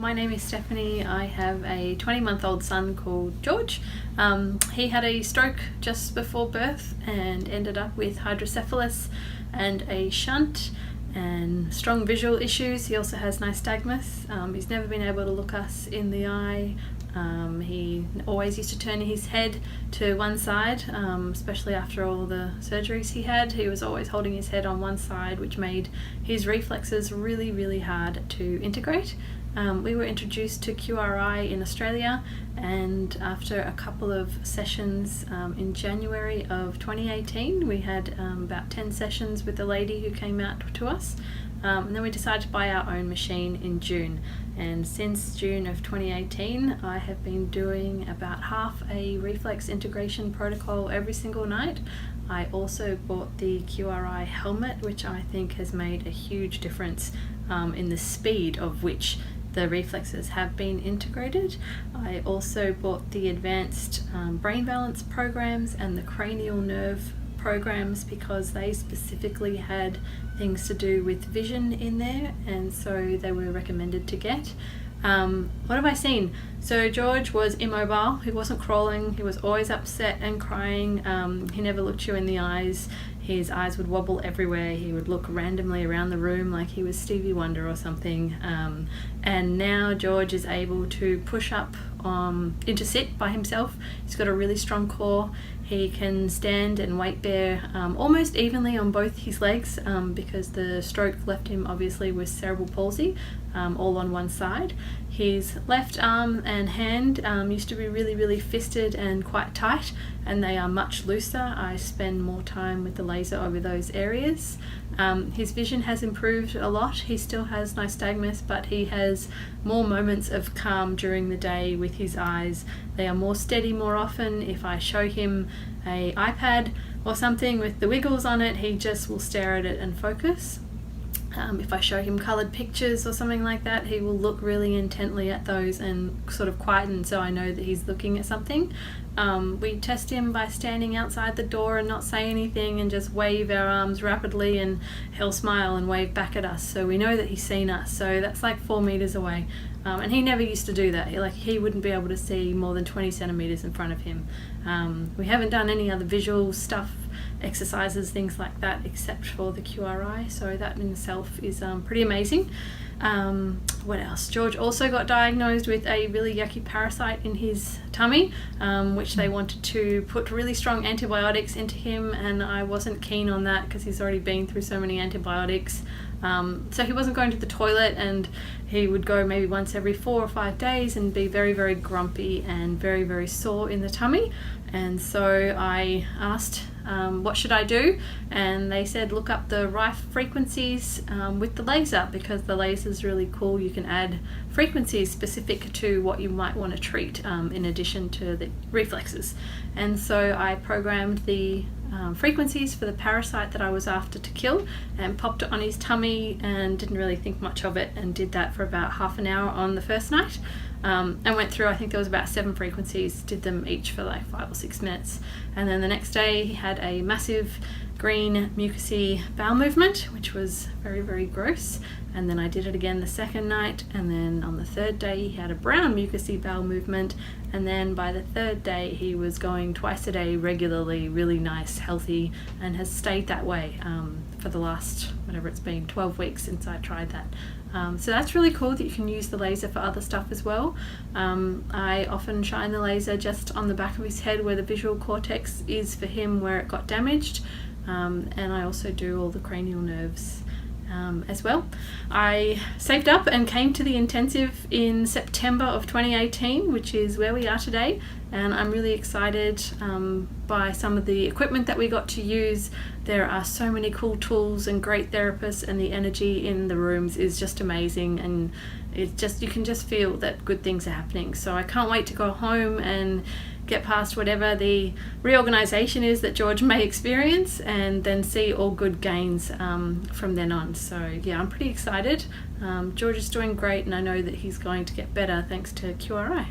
My name is Stephanie. I have a 20-month-old son called George. He had a stroke just before birth and ended up with hydrocephalus and a shunt and strong visual issues. He also has nystagmus. He's never been able to look us in the eye. He always used to turn his head to one side, especially after all the surgeries he had. He was always holding his head on one side, which made his reflexes really hard to integrate. We were introduced to QRI in Australia, and after a couple of sessions in January of 2018, we had about 10 sessions with the lady who came out to us. And then we decided to buy our own machine in June, and since June of 2018 I have been doing about half a reflex integration protocol every single night. I also bought the QRI helmet, which I think has made a huge difference in the speed of which the reflexes have been integrated. I also bought the advanced brain balance programs and the cranial nerve programs because they specifically had things to do with vision in there, and so they were recommended to get. What have I seen? So George was immobile. He wasn't crawling. He was always upset and crying. He never looked you in the eyes. His eyes would wobble everywhere. He would look randomly around the room like he was Stevie Wonder or something. And now George is able to push up into sit by himself. He's got a really strong core. He can stand and weight bear almost evenly on both his legs because the stroke left him obviously with cerebral palsy, all on one side. His left arm and hand used to be really fisted and quite tight, and they are much looser. I spend more time with the laser over those areas. His vision has improved a lot. He still has nystagmus, but he has more moments of calm during the day with his eyes. They are more steady more often. If I show him an iPad or something with the wiggles on it, he just will stare at it and focus. If I show him coloured pictures or something like that, he will look really intently at those and sort of quieten so I know that he's looking at something. We test him by standing outside the door and not say anything and just wave our arms rapidly, and he'll smile and wave back at us, so we know that he's seen us. So that's like 4 meters away, and he never used to do that. He wouldn't be able to see more than 20 centimeters in front of him. We haven't done any other visual stuff, exercises, things like that, except for the QRI, so that in itself is pretty amazing. What else? George also got diagnosed with a really yucky parasite in his tummy, which they wanted to put really strong antibiotics into him, and I wasn't keen on that because he's already been through so many antibiotics. So he wasn't going to the toilet, and he would go maybe once every 4 or 5 days and be very grumpy and very sore in the tummy. And so I asked, what should I do? And they said look up the rife frequencies with the laser, because the laser is really cool. You can add frequencies specific to what you might want to treat in addition to the reflexes. And so I programmed the frequencies for the parasite that I was after to kill and popped it on his tummy and didn't really think much of it, and did that for about half an hour on the first night. And went through, I think there was about 7 frequencies, did them each for like 5 or 6 minutes. And then the next day he had a massive green mucousy bowel movement, which was very gross. And then I did it again the second night, and then on the third day he had a brown mucousy bowel movement, and then by the third day he was going twice a day regularly, really nice, healthy, and has stayed that way for the last, whatever it's been, 12 weeks since I tried that. So that's really cool that you can use the laser for other stuff as well. I often shine the laser just on the back of his head where the visual cortex is for him, where it got damaged, and I also do all the cranial nerves as well. I saved up and came to the intensive in September of 2018, which is where we are today, and I'm really excited by some of the equipment that we got to use. There are so many cool tools and great therapists, and the energy in the rooms is just amazing, and it's just, you can just feel that good things are happening. So I can't wait to go home and get past whatever the reorganization is that George may experience, and then see all good gains from then on. So yeah, I'm pretty excited. George is doing great, and I know that he's going to get better thanks to QRI.